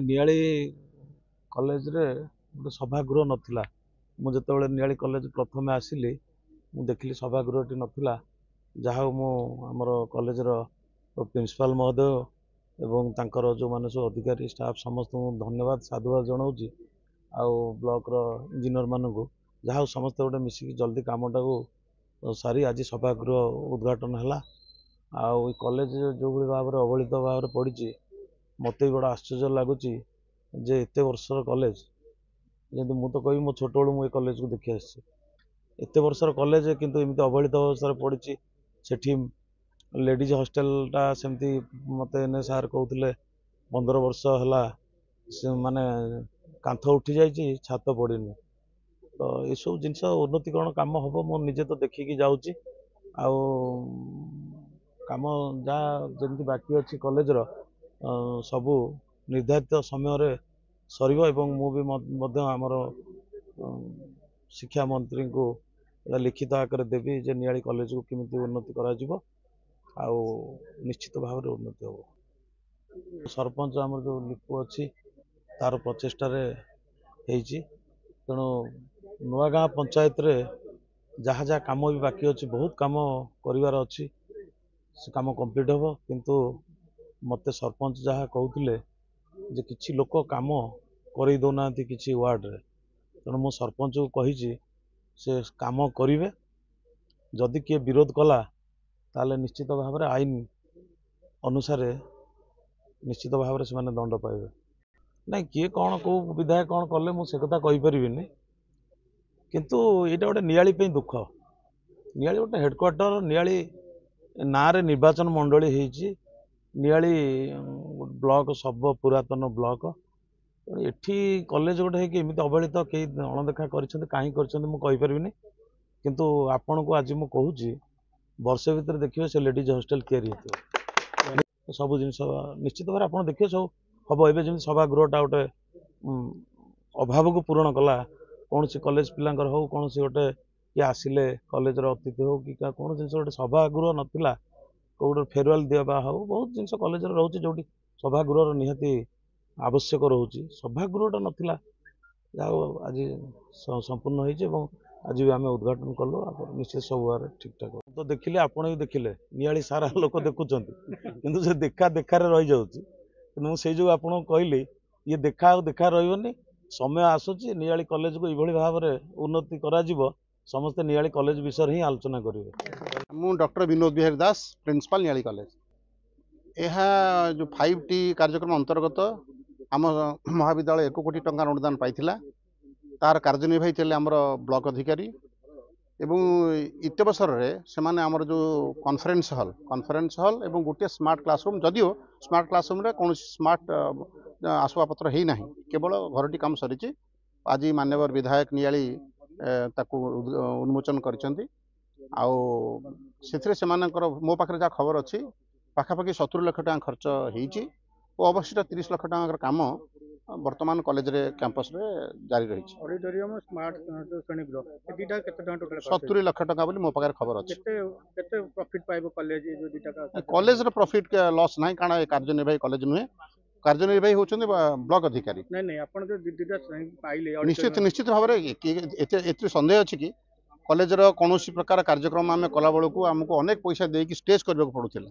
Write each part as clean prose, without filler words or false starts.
Niali college रे गोटे सभागृह नथिला। मु जेतेबेले नियाली कॉलेज प्रथम आसिली मु देखिली सभागृहटी नथिला। जहा मु आमर कॉलेज रो प्रिंसिपल महोदय एवं तांकर जो माने सब अधिकारी स्टाफ समस्त धन्यवाद साधुवाद जनाऊँगी। आउ ब्लॉक रो इंजीनियर मानू जहा समस्त गोटे मिसिकी जल्दी कामटा को सारी आज सभागृह उद्घाटन है। आउ कॉलेज जो भाव में अवहेलित भाव में पड़ी मत भी बड़ा आश्चर्य लगुच जे एत वर्षर कॉलेज जमी मु तो कह मो छोट बड़ू मुझे कॉलेज को देखी आसी एत वर्षर कॉलेज किंतु एमती अवहेलित अवस्था पड़ी सेठी लेडीज हॉस्टेलटा सेमती मत सार कहते 15 वर्ष है माने कांथ उठी जाइए छात पड़नी। तो ये सब जिनस उन्नतिकरण काम हम मु निजे तो देखिकी जाऊँगी। आउ काम जहाँ जमी बाकी अच्छी कॉलेज रो सबू निर्धारित समय सर आमर शिक्षा मंत्री को लिखित आकार देवी जे नियाली कॉलेज को किमिति उन्नति करा आउ निश्चित भाव में उन्नति हम। सरपंच आमर जो लिपु अच्छी तार प्रचेषार तेणु नुआगाँ पंचायत रे जहाँ जहाँ कम भी बाकी अच्छी बहुत कम करार अच्छी से कम कंप्लीट हम किंतु मत सरपंच जहाँ कहते जे किसी लोक कम कर दौना कि वार्ड रे तेणु मु सरपंच को कही से काम करेंगे। जदि किए विरोध कला ताले निश्चित भाव में आईन अनुसार निश्चित भाव से दंड पाइबे। ना किए कौन कौ विधायक कौन कले मुझे कथा कहीपरि किंतु यहाँ गोटे नियाली दुख नियाली गोटे हेडक्वार्टर नियाली ना रे निर्वाचन मंडली होती नियाली ब्लॉक सब पुरातन ब्लॉक एठी कॉलेज गोटे है कि एमती अवहेलित कई अणदेखा कहीं कहीपरि किंतु आपण को आज मुझे कहूँ वर्ष भितर देखिए से लेडीज हॉस्टेल तैयारी होती सब जिन निश्चित भाव आप देखिए सब हम एवं सभागृहटा गोटे अभाव को पूरण कला कौन सी कॉलेज पिलांकर हो कौन सी गोटे किए आसिले कॉलेज अतिथि हो कि कौन जिन गोटे सभागृह नाला कौटे फेरवेल देवा हो बहुत जिन कॉलेज रोचे जो सभागृह निहाती आवश्यक रोचे सभागृहटा नाला आज संपूर्ण हो आज भी आम उद्घाटन कलु निश्चित सब बार ठीक ठाक तो देखिले आपण भी देखिले नियाली सारा लोक देखुं किंतु से देखा देखार रही जाऊँ से जो आपको कहली ये देखा देखा रही समय आसूची नियाली कॉलेज को यह भाव में उन्नति करा समस्ते नियाली कॉलेज विषय ही आलोचना करेंगे। मु डॉक्टर विनोद बिहारी दास प्रिंसिपल नियाली कॉलेज यह जो 5T कार्यक्रम अंतर्गत आम महाविद्यालय 1 कोटी टंका अनुदान पाइथिला तार कार्यनिर्वाही थे आमर ब्लॉक अधिकारी एवं इतवसर से आमर जो कॉन्फ्रेंस हॉल एवं गोटे स्मार्ट क्लासरूम जदियो स्मार्ट क्लासरूम रे कौन स्मार्ट आसवाबपत्र है ना केवल घरटी काम सरी आज माननीय विधायक नियाली ताकू उन्मोचन करछंती आउ से मो पाखे जहाँ खबर अच्छी पाखापाखि 70 लाख टका खर्च होती और अवशिष्ट 30 लाख टका काम वर्तमान कॉलेज रे कैंपस रे जारी रही ऑडिटोरियम स्मार्ट जो श्रेणी गृह दीटा केते टका टोटल 70 लाख टका बोली मो पाखे खबर अच्छी केते प्रॉफिट पाइबो कॉलेज जो दीटा कॉलेज रे प्रॉफिट के लॉस नाही कारण कार्यनिर्वाही कॉलेज नुहे कार्यनिर्वाही होचंदी ब्लॉक अधिकारी नहीं नहीं आपण जो दीटा श्रेणी पाइले निश्चित निश्चित भाव में एते संदेह अछि कि कॉलेज रो कोनोसी प्रकार कार्यक्रम आम कला बेलू आमको अनेक पैसा देकी स्टेज करबा पड़ुथिला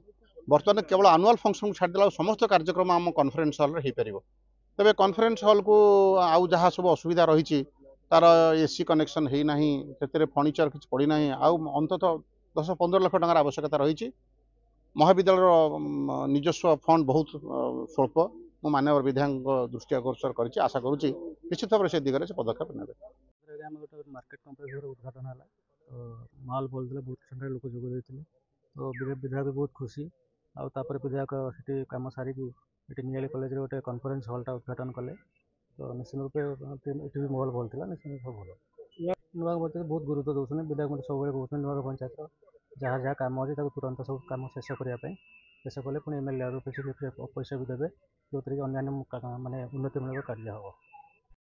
बर्तमान केवल एनुअल फंक्शन छाड़ देला समस्त कार्यक्रम आम कॉन्फ्रेंस हॉल रे हे परिबो तबे कॉन्फ्रेंस हॉल को आउ जहाँ सब असुविधा रही तार एसी कनेक्शन है ना से फर्निचर किसी पड़ी ना आउ अंततः 10-15 लाख टकर आवश्यकता रही महाविद्यालय निजस्व फंड बहुत स्वल्प मो माननीय विधायक दृष्टि आकर्षण कर आशा करुँच निश्चित भाव से दिगरे से पदक्षेप ने गोटे मार्केट कम्प्लेक्स उद्घाटन है तो माल बोलते बहुत संख्या लोक जोग तो विधायक बहुत खुशी आउे विधायक से कम सारिकी ये नियाली कॉलेज गोटे कॉन्फ्रेंस हॉलटा उद्घाटन कले तो निश्चित रूपे ये भी माहौल भल था निश्चित सब भल नुआ बच्चे बहुत गुरुत्व दौरान विधायक मतलब सब कहते नुआ पंचायत जहाँ जहाँ कम अच्छे तुरंत सब कम शेष करने शेष कले पुणी MLA पैसा भी देवे जो अन्य मानने उन्नतिमूलक कार्य हम।